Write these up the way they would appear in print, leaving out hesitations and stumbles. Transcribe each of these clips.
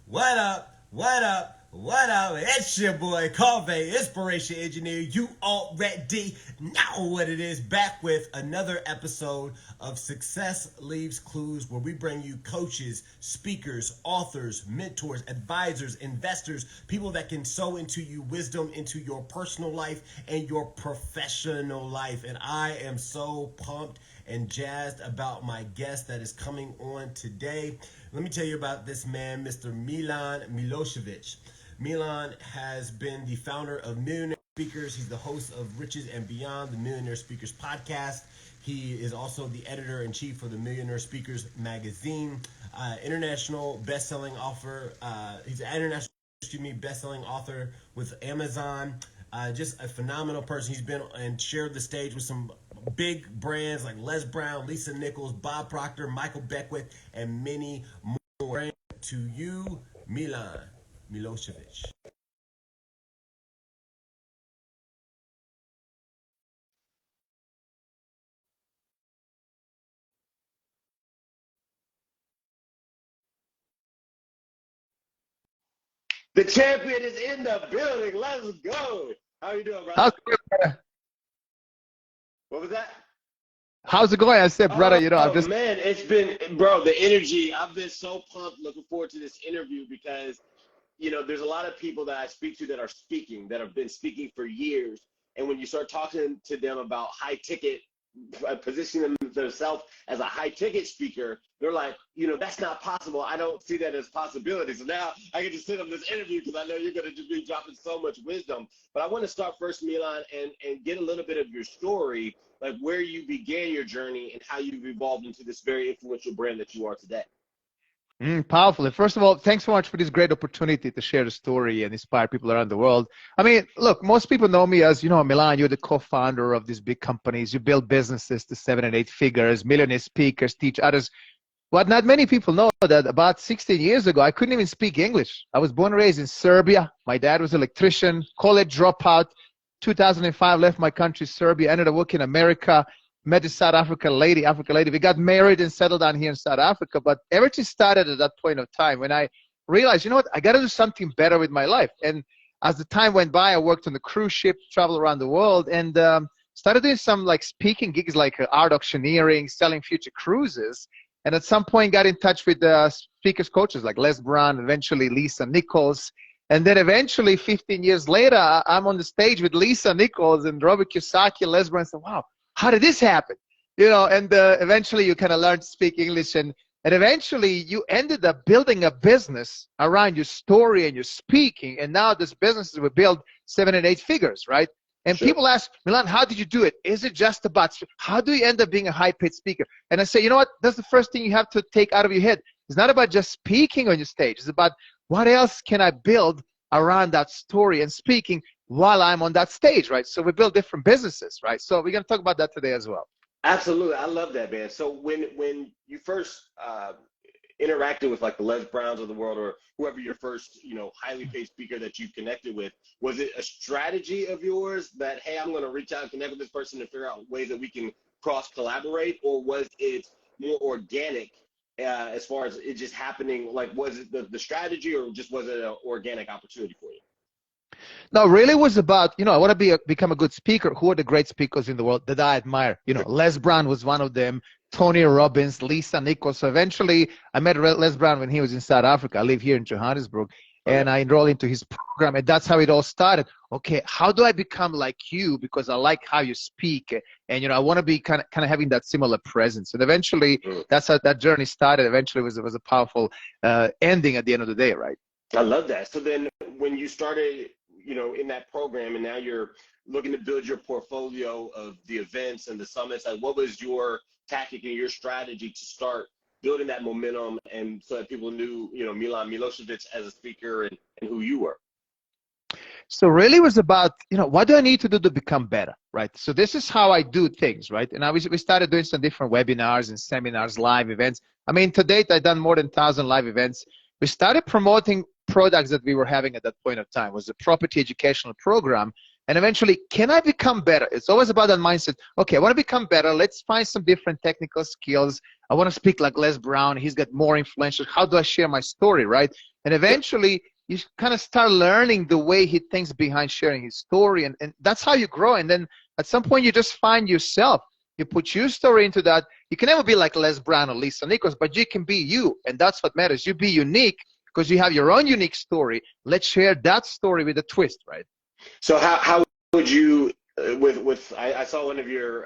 What up? What up? What up? It's your boy Cauveé, Inspiration Engineer. You already know what it is. Back with another episode of Success Leaves Clues, where we bring you coaches, speakers, authors, mentors, advisors, investors, people that can sow into you wisdom into your personal life and your professional life. And I am so pumped and jazzed about my guest that is coming on today. Let me tell you about this man, Mr. Milan Milosevic. Milan has been the founder of Millionaire Speakers. He's the host of Riches and Beyond, the Millionaire Speakers podcast. He is also the editor-in-chief for the Millionaire Speakers magazine. International best-selling author. He's an international best-selling author with Amazon. Just a phenomenal person. He's been and shared the stage with some big brands like Les Brown, Lisa Nichols, Bob Proctor, Michael Beckwith, and many more. To you, Milan Milosevic. The champion is in the building. Let's go. How you doing, brother? How's it going? What was that? How's it going? I said, brother, I'm just. Man, it's been, bro, the energy. I've been so pumped looking forward to this interview because, there's a lot of people that I speak to that are speaking, that have been speaking for years. And when you start talking to them about high ticket, positioning themselves as a high ticket speaker, they're like, that's not possible. I don't see that as a possibility. So now I get to sit on this interview because I know you're going to just be dropping so much wisdom. But I want to start first, Milan, and get a little bit of your story, like where you began your journey and how you've evolved into this very influential brand that you are today. Powerful. First of all, thanks so much for this great opportunity to share the story and inspire people around the world. I mean, look, most people know me as, Milan, you're the co-founder of these big companies. You build businesses to 7 and 8 figures, millionaire speakers, teach others. What not many people know that about 16 years ago, I couldn't even speak English. I was born and raised in Serbia. My dad was an electrician, college dropout. 2005, left my country, Serbia, ended up working in America. Met a South African lady. We got married and settled down here in South Africa. But everything started at that point of time when I realized, I got to do something better with my life. And as the time went by, I worked on the cruise ship, traveled around the world, and started doing some like speaking gigs, like art auctioneering, selling future cruises. And at some point, got in touch with speakers coaches like Les Brown, eventually Lisa Nichols. And then eventually, 15 years later, I'm on the stage with Lisa Nichols and Robert Kiyosaki and Les Brown. And said, wow, how did this happen? And eventually you kind of learn to speak English, and eventually you ended up building a business around your story and your speaking. And now this business will build 7 and 8 figures, right? And Sure. People ask, Milan, how did you do it? Is it just about, how do you end up being a high-paid speaker? And I say, you know what? That's the first thing you have to take out of your head. It's not about just speaking on your stage. It's about what else can I build around that story and speaking while I'm on that stage, right? So we build different businesses, right? So we're going to talk about that today as well. Absolutely. I love that, man. So when you first interacted with like the Les Browns of the world or whoever your first, highly paid speaker that you connected with, was it a strategy of yours that, hey, I'm going to reach out and connect with this person to figure out ways that we can cross collaborate, or was it more organic as far as it just happening? Like, was it the strategy, or just was it an organic opportunity for you? No, really was about, I want to become a good speaker. Who are the great speakers in the world that I admire? Les Brown was one of them, Tony Robbins, Lisa Nichols. So eventually I met Les Brown when he was in South Africa. I live here in Johannesburg, and I enrolled into his program, and that's how it all started. Okay, how do I become like you? Because I like how you speak, and I want to be kind of having that similar presence. And eventually that's how that journey started. Eventually it was a powerful ending at the end of the day, right? I love that. So then when you started, in that program, and now you're looking to build your portfolio of the events and the summits, like what was your tactic and your strategy to start building that momentum, and so that people knew, Milan Milosevic as a speaker and who you were? So really it was about, what do I need to do to become better, right? So this is how I do things, right? And we started doing some different webinars and seminars, live events. I mean, to date, I've done more than 1,000 live events. We started promoting products that we were having at that point of time. It was a property educational program. And eventually, can I become better? It's always about that mindset. Okay, I want to become better. Let's find some different technical skills. I want to speak like Les Brown. He's got more influential. How do I share my story, right? And eventually you kind of start learning the way he thinks behind sharing his story. And that's how you grow. And then at some point you just find yourself. You put your story into that. You can never be like Les Brown or Lisa Nichols, but you can be you. And that's what matters. You be unique because you have your own unique story. Let's share that story with a twist, right? So how would you, I saw one of your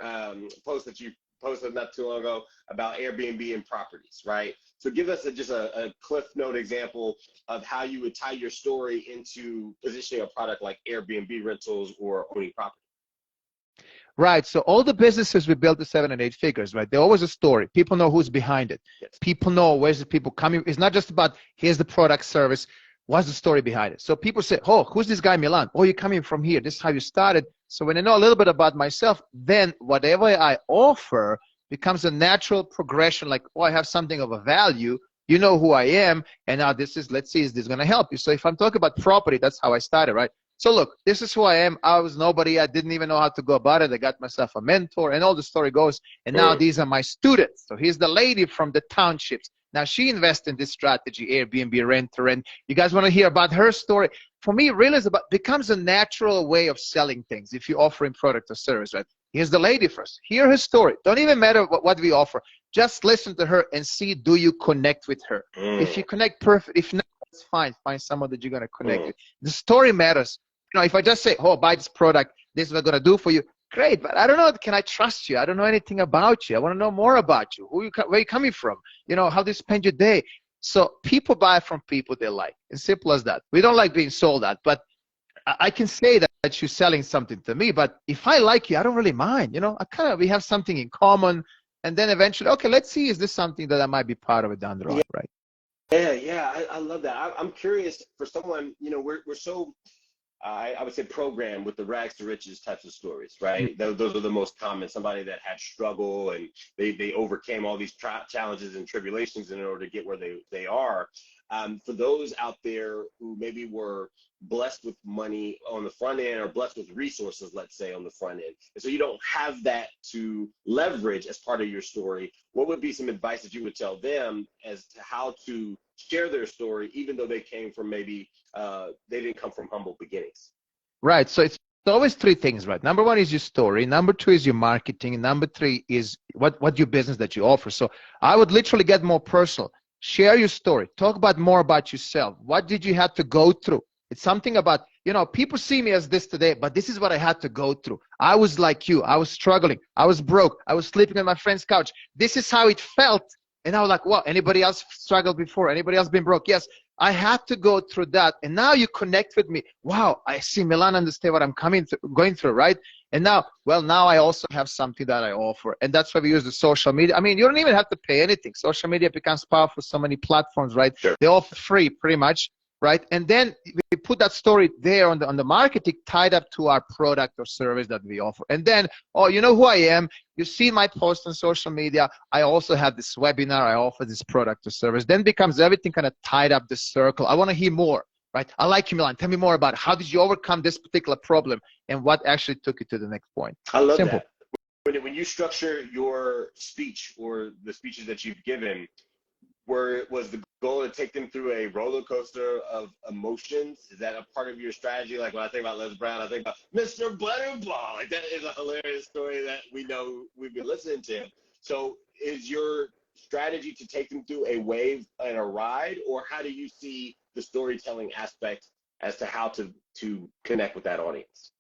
posts that you posted not too long ago about Airbnb and properties, right? So give us just a cliff note example of how you would tie your story into positioning a product like Airbnb rentals or owning property. Right. So all the businesses we built to 7 and 8 figures, right? They're always a story. People know who's behind it. Yes. People know where's the people coming. It's not just about here's the product service. What's the story behind it? So people say, oh, who's this guy Milan? Oh, you're coming from here. This is how you started. So when I know a little bit about myself, then whatever I offer becomes a natural progression. Like, oh, I have something of a value. You know who I am. And now this is, let's see, is this going to help you? So if I'm talking about property, that's how I started, right? So look, this is who I am. I was nobody. I didn't even know how to go about it. I got myself a mentor and all the story goes. And now these are my students. So here's the lady from the townships. Now she invests in this strategy, Airbnb renter. And you guys want to hear about her story? For me, really is about becomes a natural way of selling things if you're offering product or service, right? Here's the lady first. Hear her story. Don't even matter what we offer. Just listen to her and see, do you connect with her? If you connect, perfect. If not, it's fine. Find someone that you're going to connect with. The story matters. You know, if I just say, oh, buy this product, this is what I'm going to do for you, great, but I don't know, can I trust you? I don't know anything about you. I want to know more about you. Where you coming from? You know, how do you spend your day? So people buy from people they like. As simple as that. We don't like being sold at, but I can say that you're selling something to me, but if I like you, I don't really mind. You know, we have something in common. And then eventually, okay, let's see, is this something that I might be part of it down the road, right? Yeah, I love that. I'm curious for someone, you know, we're so, I would say program with the rags to riches types of stories, right? Those are the most common. Somebody that had struggle and they overcame all these challenges and tribulations in order to get where they are. For those out there who maybe were blessed with money on the front end or blessed with resources, let's say, on the front end, and so you don't have that to leverage as part of your story, what would be some advice that you would tell them as to how to share their story, even though they came from maybe they didn't come from humble beginnings? Right. So it's always 3 things, right? Number 1 is your story. Number 2 is your marketing. And number 3 is what your business that you offer. So I would literally get more personal. Share your story. Talk about more about yourself. What did you have to go through? It's something about, you know, people see me as this today, but this is what I had to go through. I was like you. I was struggling. I was broke. I was sleeping on my friend's couch. This is how it felt. And I was like, what? Anybody else struggled before? Anybody else been broke? Yes. I had to go through that. And now you connect with me. Wow, I see Milan understand what I'm going through, right? And now, well, now I also have something that I offer. And that's why we use the social media. I mean, you don't even have to pay anything. Social media becomes powerful, so many platforms, right? Sure. They're all free, pretty much, right? And then we put that story there on the marketing tied up to our product or service that we offer. And then, oh, you know who I am. You see my post on social media. I also have this webinar. I offer this product or service. Then becomes everything kind of tied up the circle. I want to hear more, right? I like you, Milan. Tell me more about it. How did you overcome this particular problem and what actually took you to the next point? I love Simple. that. When you structure your speech or the speeches that you've given, was the goal to take them through a roller coaster of emotions? Is that a part of your strategy? Like when I think about Les Brown, I think about Mr. Butterball. Like that is a hilarious story that we know we've been listening to. So is your strategy to take them through a wave and a ride, or how do you see the storytelling aspect as to how to connect with that audience?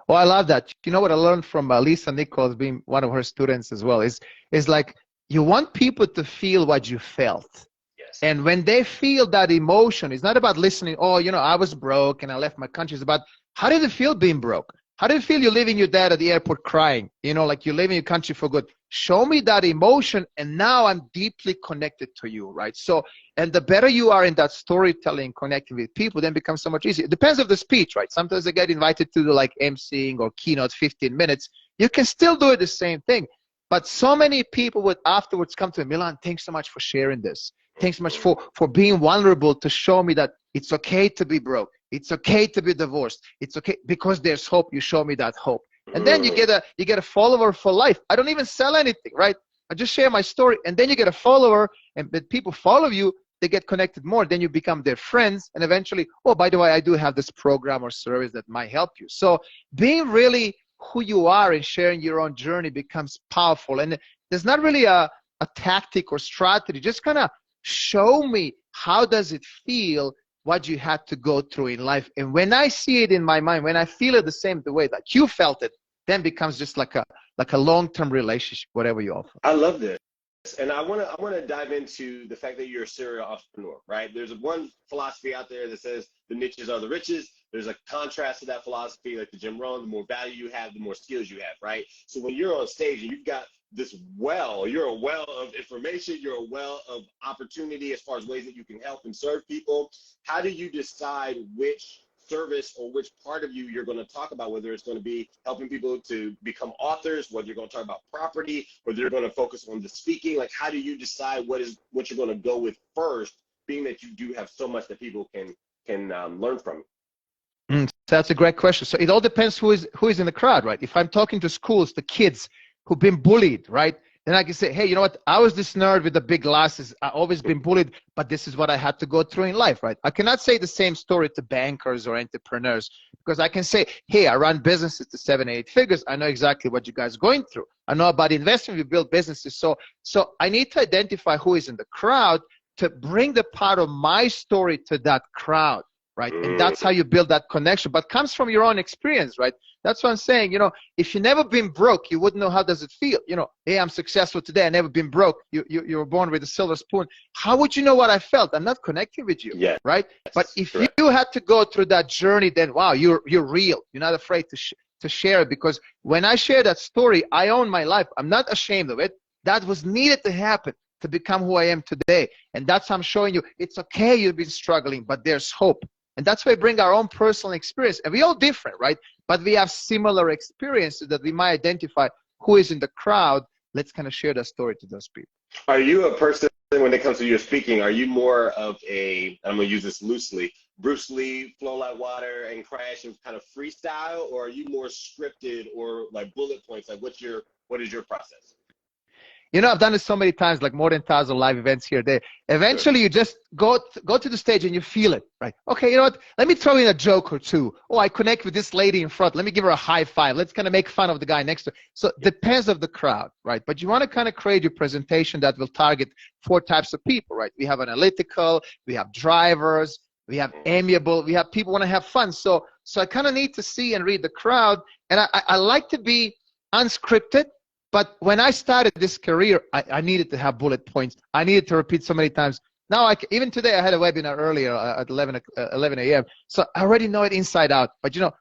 Well, I love that. You know what I learned from Lisa Nichols, being one of her students as well, is like you want people to feel what you felt. Yes. And when they feel that emotion, it's not about listening, oh, you know, I was broke and I left my country. It's about how did it feel being broke? How do you feel you're leaving your dad at the airport crying? You know, like you're leaving your country for good. Show me that emotion, and now I'm deeply connected to you, right? So, and the better you are in that storytelling, connecting with people, then it becomes so much easier. It depends on the speech, right? Sometimes I get invited to do like emceeing or keynote 15 minutes. You can still do it the same thing. But so many people would afterwards come to me, Milan, thanks so much for sharing this. Thanks so much for being vulnerable to show me that it's okay to be broke. It's okay to be divorced. It's okay because there's hope. You show me that hope. And then you get a follower for life. I don't even sell anything, right? I just share my story, and then you get a follower, and when people follow you, they get connected more. Then you become their friends, and eventually, oh, by the way, I do have this program or service that might help you. So being really who you are and sharing your own journey becomes powerful. And there's not really a tactic or strategy. Just kind of show me, how does it feel, what you had to go through in life. And when I see it in my mind, when I feel it the same the way that you felt it, then becomes just like a long-term relationship, whatever you offer. I love this. And I want to dive into the fact that you're a serial entrepreneur, right? There's one philosophy out there that says the niches are the riches. There's a contrast to that philosophy, like the Jim Rohn, the more value you have, the more skills you have, right? So when you're on stage and you've got this you're a well of information, you're a well of opportunity as far as ways that you can help and serve people. How do you decide which service or which part of you you're going to talk about, whether it's going to be helping people to become authors, whether you're going to talk about property, whether you're going to focus on the speaking? Like, how do you decide what you're going to go with first, being that you do have so much that people can learn from? That's a great question. So it all depends who is in the crowd, right? If I'm talking to schools, the kids who've been bullied, right? Then I can say, hey, you know what? I was this nerd with the big glasses. I always been bullied, but this is what I had to go through in life, right? I cannot say the same story to bankers or entrepreneurs, because I can say, hey, I run businesses to 7, 8 figures. I know exactly what you guys are going through. I know about investing. We build businesses. So I need to identify who is in the crowd to bring the part of my story to that crowd, right? And that's how you build that connection, but comes from your own experience, right? That's what I'm saying. You know, if you never been broke, you wouldn't know how does it feel. You know, hey, I'm successful today. I never been broke. You were born with a silver spoon. How would you know what I felt? I'm not connecting with you, right? But if you had to go through that journey, then wow, you're real. You're not afraid to share it, because when I share that story, I own my life. I'm not ashamed of it. That was needed to happen to become who I am today. And that's how I'm showing you, it's okay, you've been struggling, but there's hope. And that's why we bring our own personal experience. And we're all different, right? But we have similar experiences that we might identify who is in the crowd. Let's kind of share that story to those people. Are you a person, when it comes to your speaking, are you more of I'm going to use this loosely, Bruce Lee, flow like water and crash and kind of freestyle? Or are you more scripted or like bullet points? Like what is your process? You know, I've done it so many times, like more than 1,000 live events here. Eventually, you just go to the stage and you feel it, right? Okay, you know what? Let me throw in a joke or two. Oh, I connect with this lady in front. Let me give her a high five. Let's kind of make fun of the guy next to her. So it depends of the crowd, right? But you want to kind of create your presentation that will target 4 types of people, right? We have analytical, we have drivers, we have amiable, we have people want to have fun. So I kind of need to see and read the crowd. And I like to be unscripted. But when I started this career, I needed to have bullet points. I needed to repeat so many times. Now, even today, I had a webinar earlier at 11 a.m. So I already know it inside out. But, you know,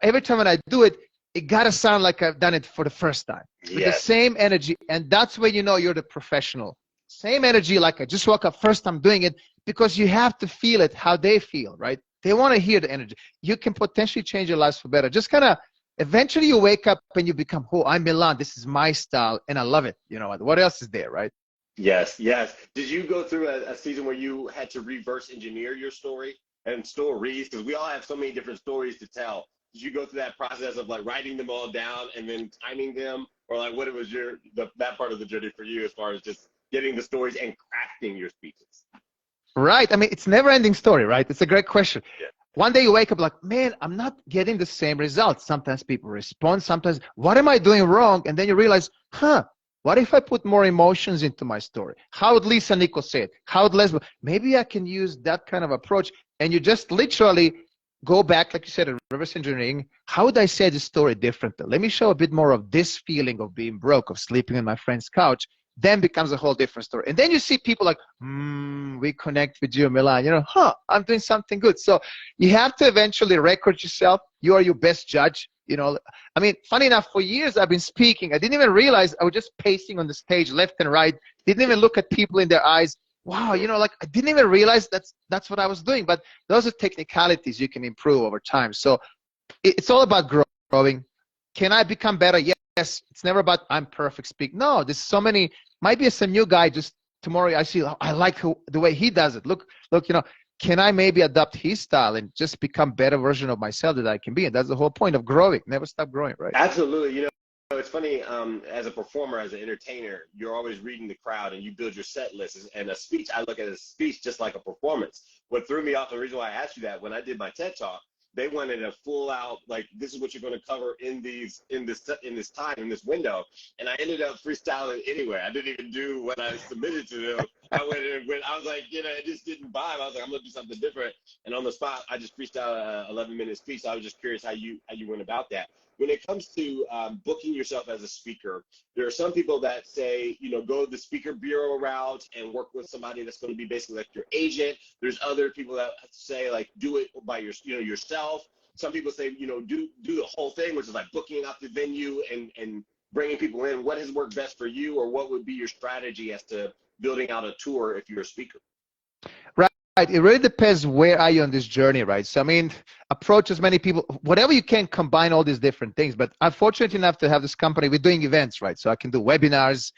every time when I do it, it got to sound like I've done it for the first time. With the same energy. And that's when you know you're the professional. Same energy, like I just woke up, first time doing it, because you have to feel it how they feel, right? They want to hear the energy. You can potentially change your lives for better. Just kind of, eventually you wake up and you become, oh, I'm Milan. This is my style, and I love it. You know what else is there, right? Yes. Did you go through a season where you had to reverse engineer your story and stories? Because we all have so many different stories to tell. Did you go through that process of like writing them all down and then timing them, or like what was that part of the journey for you as far as just getting the stories and crafting your speeches? Right. I mean, it's a never-ending story, right? It's a great question. Yeah. One day you wake up like, man, I'm not getting the same results. Sometimes people respond. Sometimes, what am I doing wrong? And then you realize, what if I put more emotions into my story? How would Lisa Nichols say it? How would Leslie? Maybe I can use that kind of approach. And you just literally go back, like you said, in reverse engineering. How would I say this story differently? Let me show a bit more of this feeling of being broke, of sleeping on my friend's couch. Then becomes a whole different story. And then you see people like, we connect with you, Milan. You know, I'm doing something good. So you have to eventually record yourself. You are your best judge. You know, I mean, funny enough, for years I've been speaking. I didn't even realize I was just pacing on the stage left and right. Didn't even look at people in their eyes. Wow, you know, like I didn't even realize that's what I was doing. But those are technicalities you can improve over time. So it's all about growing. Can I become better? Yes. It's never about I'm perfect speak. No, there's so many. Might be some new guy just tomorrow. I see, I like the way he does it. Look, you know, can I maybe adopt his style and just become better version of myself that I can be? And that's the whole point of growing. Never stop growing, right? Absolutely. You know, it's funny, as a performer, as an entertainer, you're always reading the crowd and you build your set list. And a speech, I look at a speech just like a performance. What threw me off, the reason why I asked you that, when I did my TED Talk, they wanted a full out, like, this is what you're going to cover in this time, in this window. And I ended up freestyling anyway. I didn't even do what I submitted to them. I was like, it just didn't vibe. I was like, I'm going to do something different. And on the spot, I just freestyled a 11-minute speech. So I was just curious how you went about that. When it comes to booking yourself as a speaker, there are some people that say, go the speaker bureau route and work with somebody that's going to be basically like your agent. There's other people that say, like, do it by yourself. Some people say, do the whole thing, which is like booking out the venue and bringing people in. What has worked best for you, or what would be your strategy as to building out a tour if you're a speaker? Right. It really depends where are you on this journey, right? So, I mean, approach as many people, whatever you can, combine all these different things. But I'm fortunate enough to have this company. We're doing events, right? So I can do webinars.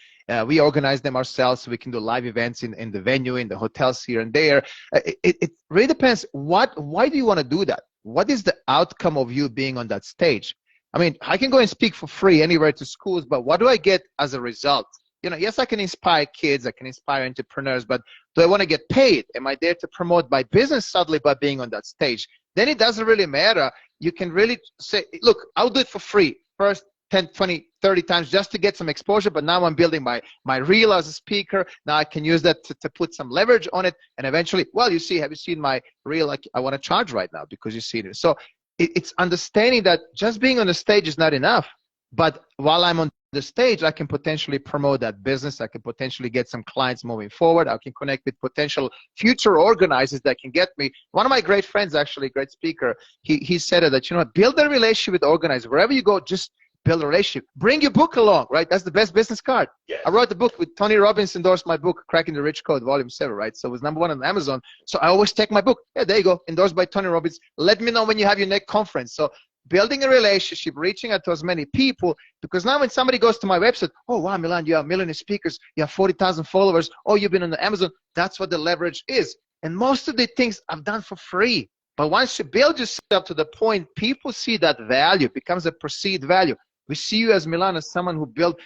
We organize them ourselves, so we can do live events in the venue, in the hotels here and there. It really depends. Why do you want to do that? What is the outcome of you being on that stage? I mean, I can go and speak for free anywhere to schools, but what do I get as a result? Yes, I can inspire kids, I can inspire entrepreneurs, but do I want to get paid? Am I there to promote my business suddenly by being on that stage? Then it doesn't really matter. You can really say, look, I'll do it for free. First 10, 20, 30 times just to get some exposure, but now I'm building my reel as a speaker. Now I can use that to put some leverage on it. And eventually, well, have you seen my reel? Like, I want to charge right now because you see it. So it's understanding that just being on the stage is not enough. But while I'm on the stage, I can potentially promote that business. I can potentially get some clients moving forward. I can connect with potential future organizers that can get me. One of my great friends, actually, great speaker, he said that, build a relationship with organizers. Wherever you go, just build a relationship. Bring your book along, right? That's the best business card. Yes. I wrote the book with Tony Robbins, endorsed my book, Cracking the Rich Code, Volume 7, right? So it was #1 on Amazon. So I always take my book. Yeah, there you go, endorsed by Tony Robbins. Let me know when you have your next conference. So building a relationship, reaching out to as many people, because now when somebody goes to my website, oh, wow, Milan, you have Millionaire Speakers, you have 40,000 followers, oh, you've been on the Amazon, that's what the leverage is. And most of the things I've done for free. But once you build yourself to the point, people see that value, it becomes a perceived value. We see you as Milan, as someone who built,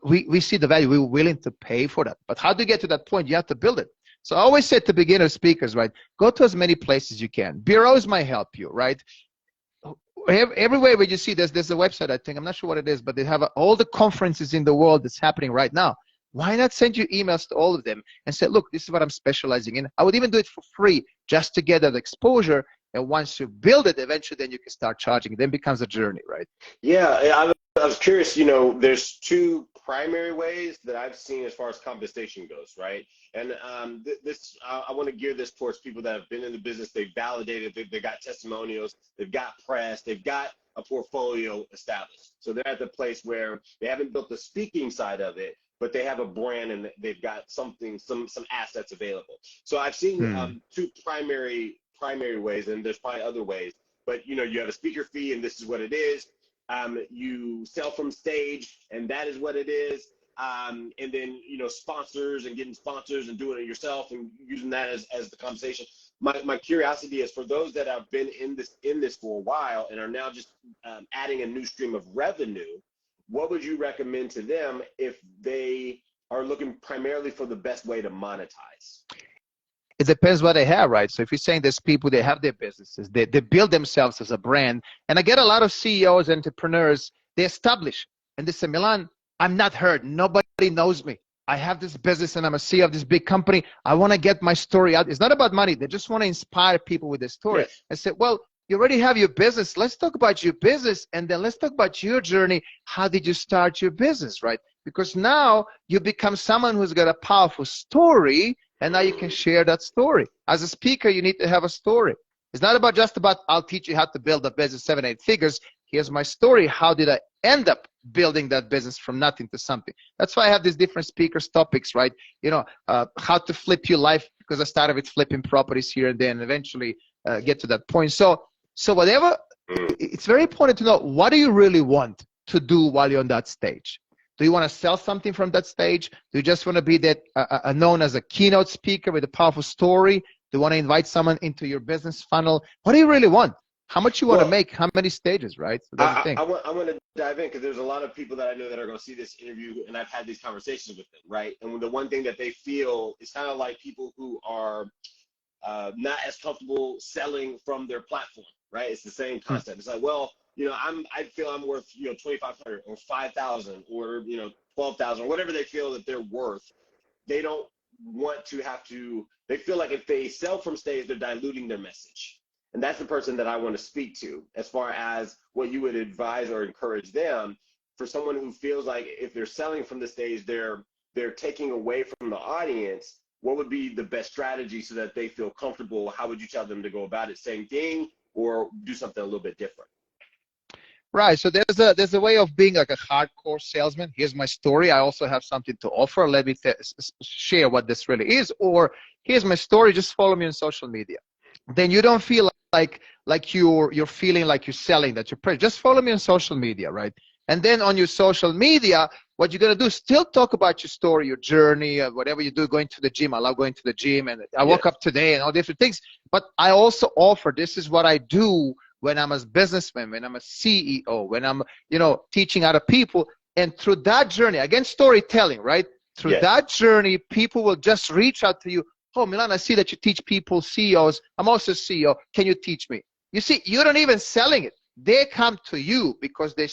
we see the value, we're willing to pay for that. But how do you get to that point? You have to build it. So I always say to beginner speakers, right, go to as many places as you can. Bureaus might help you, right? Everywhere where you see there's a website, I think, I'm not sure what it is, but they have all the conferences in the world that's happening right now. Why not send you emails to all of them and say, look, this is what I'm specializing in. I would even do it for free just to get that exposure. And once you build it, eventually then you can start charging. It then becomes a journey, right? Yeah, I was curious, there's two primary ways that I've seen as far as compensation goes, right? And I want to gear this towards people that have been in the business, they've validated, they've got testimonials, they've got press, they've got a portfolio established. So they're at the place where they haven't built the speaking side of it, but they have a brand and they've got some assets available. So I've seen two primary ways, and there's probably other ways, but you have a speaker fee and this is what it is. You sell from stage and that is what it is. And then, sponsors and getting sponsors and doing it yourself and using that as the conversation. My curiosity is, for those that have been in this for a while and are now just adding a new stream of revenue, what would you recommend to them if they are looking primarily for the best way to monetize? It depends what they have, right? So if you're saying there's people, they have their businesses, they build themselves as a brand. And I get a lot of CEOs, entrepreneurs, they establish, and they say, Milan, I'm not heard. Nobody knows me. I have this business and I'm a CEO of this big company. I want to get my story out. It's not about money. They just want to inspire people with their story. Yes. I said, well, you already have your business. Let's talk about your business, and then let's talk about your journey. How did you start your business, right? Because now you become someone who's got a powerful story, and now you can share that story. As a speaker, you need to have a story. It's not just about, I'll teach you how to build a business 7-8 figures. Here's my story. How did I end up building that business from nothing to something? That's why I have these different speakers topics, right? How to flip your life, because I started with flipping properties here and then eventually get to that point. So whatever, it's very important to know, what do you really want to do while you're on that stage? Do you want to sell something from that stage? Do you just want to be that known as a keynote speaker with a powerful story? Do you want to invite someone into your business funnel? What do you really want? how much you want to make, how many stages, right? So that's the thing. I want to dive in because there's a lot of people that I know that are going to see this interview, and I've had these conversations with them, right? And the one thing that they feel is kind of like people who are not as comfortable selling from their platform, right? It's the same concept. It's like, well, I feel I'm worth, 2,500 or 5,000 or, 12,000 or whatever they feel that they're worth. They don't want to they feel like if they sell from stage, they're diluting their message. And that's the person that I want to speak to as far as what you would advise or encourage them for someone who feels like if they're selling from the stage, they're taking away from the audience. What would be the best strategy so that they feel comfortable? How would you tell them to go about it? Same thing or do something a little bit different? Right. So there's a way of being like a hardcore salesman. Here's my story. I also have something to offer. Let me share what this really is. Or here's my story. Just follow me on social media. Then you don't feel like you're feeling like you're selling, that you're just follow me on social media, right? And then on your social media, what you're gonna do is still talk about your story, your journey, whatever you do, going to the gym. I love going to the gym, and I woke up today, and all different things. But I also offer, this is what I do when I'm a businessman, when I'm a CEO, when I'm teaching other people. And through that journey, again, storytelling, right? Through that journey, people will just reach out to you. Oh, Milan, I see that you teach people, CEOs. I'm also a CEO. Can you teach me? You see, you're not even selling it. They come to you because they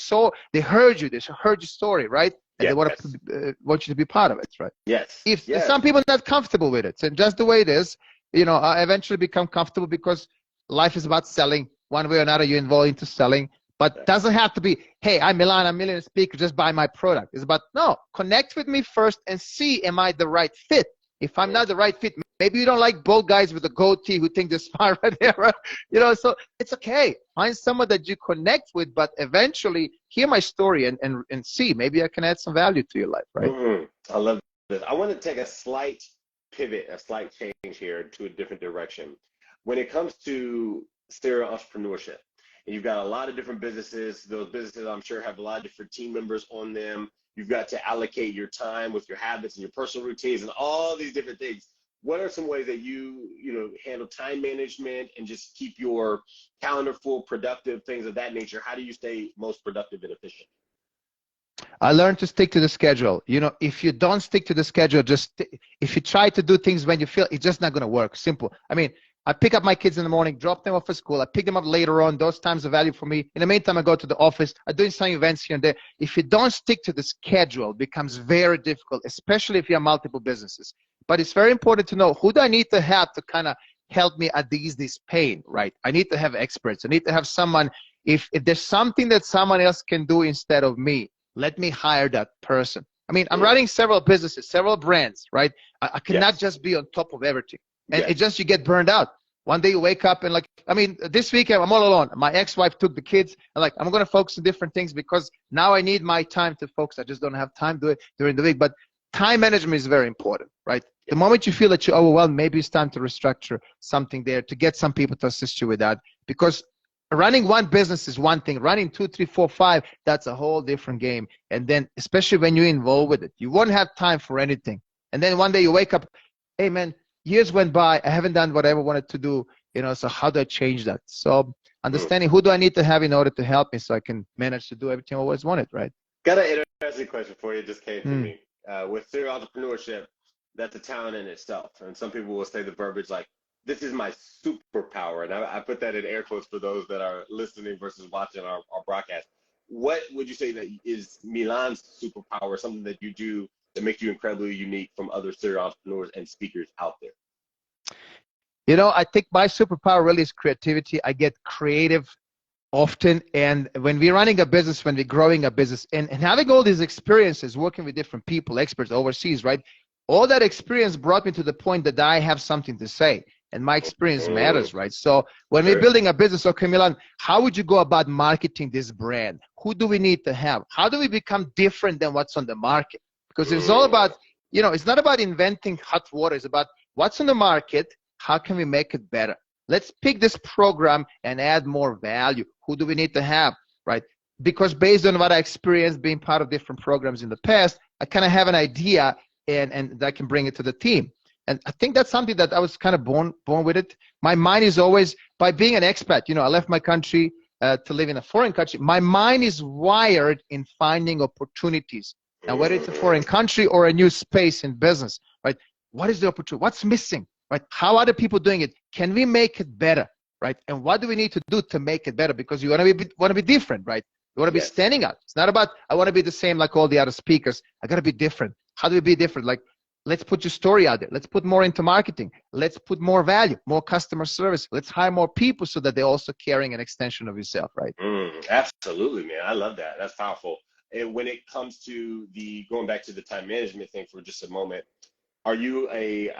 heard you, they heard your story, right? And they want you to be part of it, right? Yes. If some people are not comfortable with it, and just the way it is, I eventually become comfortable because life is about selling. One way or another, you're involved into selling. But it doesn't have to be, hey, I'm Milan, I'm Millionaire Speaker, just buy my product. It's about, no, connect with me first and see, am I the right fit? If I'm not the right fit, maybe you don't like bald guys with a goatee who think they're smart right there, right? So it's okay. Find someone that you connect with, but eventually hear my story and see, maybe I can add some value to your life, right? I love this. I want to take a slight pivot, a slight change here to a different direction. When it comes to serial entrepreneurship, and you've got a lot of different businesses, those businesses I'm sure have a lot of different team members on them. You've got to allocate your time with your habits and your personal routines and all these different things. What are some ways that you handle time management and just keep your calendar full, productive, things of that nature? How do you stay most productive and efficient? I learned to stick to the schedule. If you don't stick to the schedule, if you try to do things when you feel, it's just not going to work. Simple. I mean, I pick up my kids in the morning, drop them off at school. I pick them up later on. Those times are valuable for me. In the meantime, I go to the office. I'm doing some events here and there. If you don't stick to the schedule, it becomes very difficult, especially if you have multiple businesses. But it's very important to know, who do I need to have to kind of help me at this pain, right? I need to have experts. I need to have someone, if there's something that someone else can do instead of me, let me hire that person. I mean, I'm running several businesses, several brands, right? I cannot just be on top of everything. And it just, you get burned out. One day you wake up and this weekend I'm all alone. My ex-wife took the kids. I'm going to focus on different things because now I need my time to focus. I just don't have time to do it during the week. But time management is very important, right? The moment you feel that you're overwhelmed, maybe it's time to restructure something there, to get some people to assist you with that. Because running one business is one thing. Running 2, 3, 4, 5, that's a whole different game. And then, especially when you're involved with it, you won't have time for anything. And then one day you wake up, hey man, years went by, I haven't done what I ever wanted to do, so how do I change that? So understanding, who do I need to have in order to help me so I can manage to do everything I always wanted, right? Got an interesting question for you. It just came to me. With serial entrepreneurship, that's a talent in itself. And some people will say the verbiage like, this is my superpower. And I put that in air quotes for those that are listening versus watching our broadcast. What would you say that is Milan's superpower, something that you do that makes you incredibly unique from other serial entrepreneurs and speakers out there? I think my superpower really is creativity. I get creative often. And when we're running a business, when we're growing a business, and having all these experiences, working with different people, experts overseas, right? All that experience brought me to the point that I have something to say. And my experience matters, right? So when we're building a business, okay, Milan, how would you go about marketing this brand? Who do we need to have? How do we become different than what's on the market? Because it's all about, it's not about inventing hot water. It's about what's on the market. How can we make it better? Let's pick this program and add more value. Who do we need to have, right? Because based on what I experienced being part of different programs in the past, I kind of have an idea and I can bring it to the team. And I think that's something that I was kind of born with it. My mind is always, by being an expat, I left my country to live in a foreign country. My mind is wired in finding opportunities. Now, whether it's a foreign country or a new space in business, right? What is the opportunity? What's missing, right? How are other people doing it? Can we make it better, right? And what do we need to do to make it better? Because you want to be different, right? You want to be standing out. It's not about, I want to be the same like all the other speakers. I got to be different. How do we be different? Like, let's put your story out there. Let's put more into marketing. Let's put more value, more customer service. Let's hire more people so that they're also carrying an extension of yourself, right? Absolutely, man. I love that. That's powerful. And when it comes to going back to the time management thing for just a moment, are you I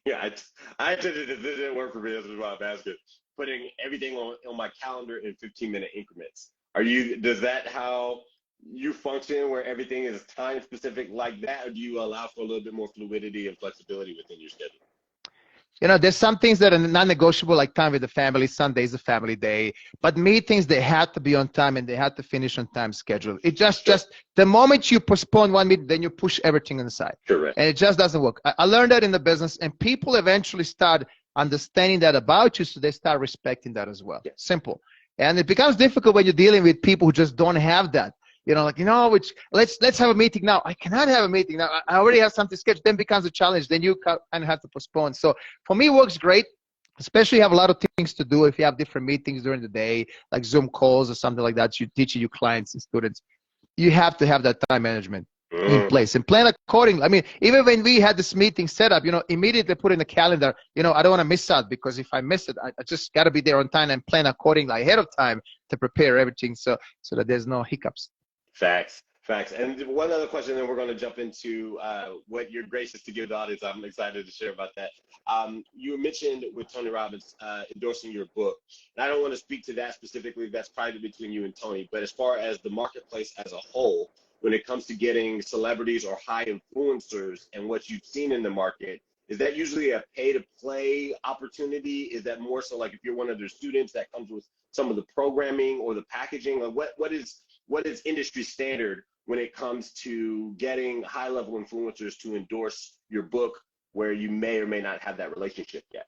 did it didn't work for me. That's why I'm asking. Putting everything on my calendar in 15-minute increments. Does that how you function, where everything is time specific like that, or do you allow for a little bit more fluidity and flexibility within your schedule? There's some things that are non-negotiable, like time with the family. Sunday is a family day, but meetings, they had to be on time and they had to finish on time schedule. It just the moment you postpone one meeting, then you push everything inside. Correct. And it just doesn't work. I learned that in the business, and people eventually start understanding that about you, so they start respecting that as well. Yeah. Simple. And it becomes difficult when you're dealing with people who just don't have that. Let's have a meeting now. I cannot have a meeting now. I already have something scheduled. Then becomes a challenge. Then you kind of have to postpone. So for me, it works great, especially if you have a lot of things to do. If you have different meetings during the day, like Zoom calls or something like that, you teach your clients and students, you have to have that time management in place and plan accordingly. I mean, even when we had this meeting set up, immediately put in the calendar, I don't want to miss out, because if I miss it, I just got to be there on time and plan accordingly ahead of time to prepare everything so that there's no hiccups. Facts. And one other question, then we're going to jump into what you're gracious to give the audience. I'm excited to share about that. You mentioned with Tony Robbins endorsing your book, and I don't want to speak to that specifically. That's private between you and Tony. But as far as the marketplace as a whole, when it comes to getting celebrities or high influencers and what you've seen in the market, is that usually a pay-to-play opportunity? Is that more so like if you're one of their students that comes with some of the programming or the packaging? Like what is industry standard when it comes to getting high-level influencers to endorse your book, where you may or may not have that relationship yet?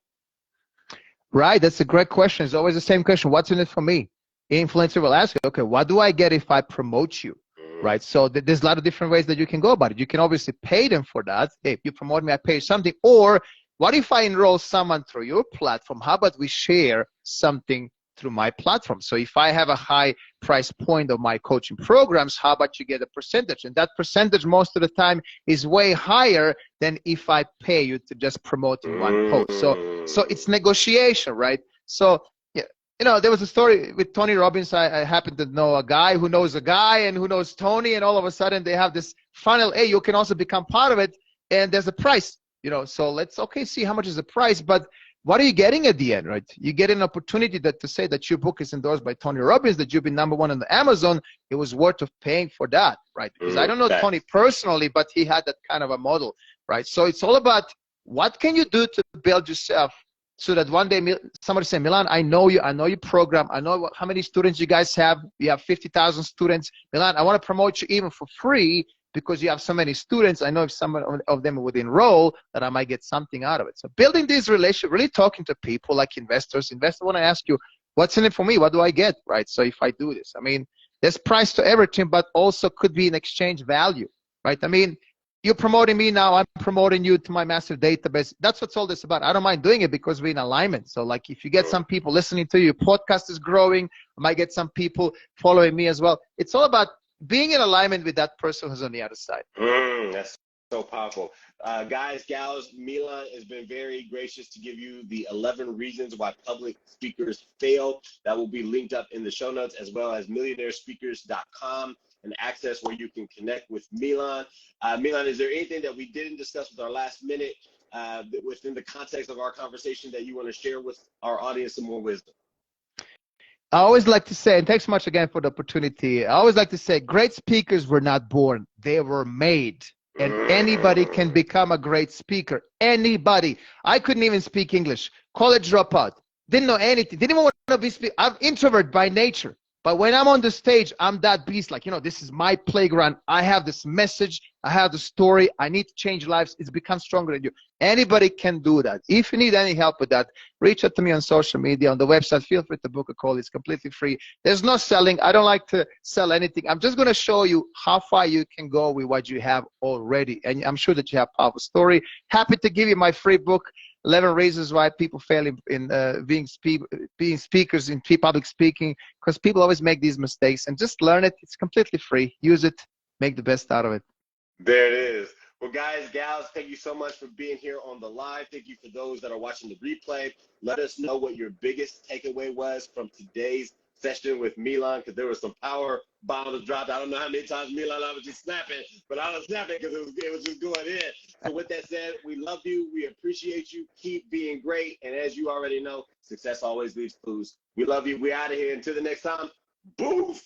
Right, that's a great question. It's always the same question. What's in it for me? Influencer will ask you, okay, what do I get if I promote you? Right, so there's a lot of different ways that you can go about it. You can obviously pay them for that. Hey, if you promote me, I pay you something. Or what if I enroll someone through your platform? How about we share something through my platform? So if I have a high price point of my coaching programs, how about you get a percentage? And that percentage most of the time is way higher than if I pay you to just promote in one post. So it's negotiation, right? So there was a story with Tony Robbins. I happen to know a guy who knows a guy and who knows Tony, and all of a sudden they have this funnel. Hey, you can also become part of it, and there's a price. So let's see how much is the price, but what are you getting at the end, right? You get an opportunity to say that your book is endorsed by Tony Robbins, that you've been #1 on the Amazon. It was worth of paying for that, right? Because I don't know Tony personally, but he had that kind of a model, right? So it's all about what can you do to build yourself, so that one day somebody say, Milan, I know you, I know your program, I know how many students you guys have. You have 50,000 students. Milan, I want to promote you even for free because you have so many students. I know if some of them would enroll, that I might get something out of it. So building these relationships, really talking to people like investors. Investors want to ask you, what's in it for me? What do I get, right? So if I do this, I mean, there's price to everything, but also could be an exchange value, right? I mean, you're promoting me now, I'm promoting you to my massive database. That's what's all this about. I don't mind doing it because we're in alignment. So like if you get some people listening to you, your podcast is growing, I might get some people following me as well. It's all about being in alignment with that person who's on the other side. That's so powerful. Guys, gals, Milan has been very gracious to give you the 11 reasons why public speakers fail. That will be linked up in the show notes, as well as millionairespeakers.com. and access where you can connect with Milan. Milan, is there anything that we didn't discuss with our last minute within the context of our conversation that you want to share with our audience some more wisdom? I always like to say, and thanks so much again for the opportunity, I always like to say great speakers were not born, they were made. And anybody can become a great speaker. Anybody. I couldn't even speak English. College dropout. Didn't know anything. Didn't even want to be I'm introvert by nature. But when I'm on the stage, I'm that beast. Like, this is my playground. I have this message. I have the story. I need to change lives. It's become stronger than you. Anybody can do that. If you need any help with that, reach out to me on social media, on the website. Feel free to book a call. It's completely free. There's no selling. I don't like to sell anything. I'm just going to show you how far you can go with what you have already. And I'm sure that you have a powerful story. Happy to give you my free book, 11 Reasons Why People Fail in being speakers, in public speaking, because people always make these mistakes. And just learn it. It's completely free. Use it. Make the best out of it. There it is. Well, guys, gals, thank you so much for being here on the live. Thank you for those that are watching the replay. Let us know what your biggest takeaway was from today's session with Milan, because there was some power bombs dropped. I don't know how many times Milan I was just snapping, but I was snapping because it was just going in. So with that said, we love you. We appreciate you. Keep being great. And as you already know, success always leaves clues. We love you. We're out of here. Until the next time, boof.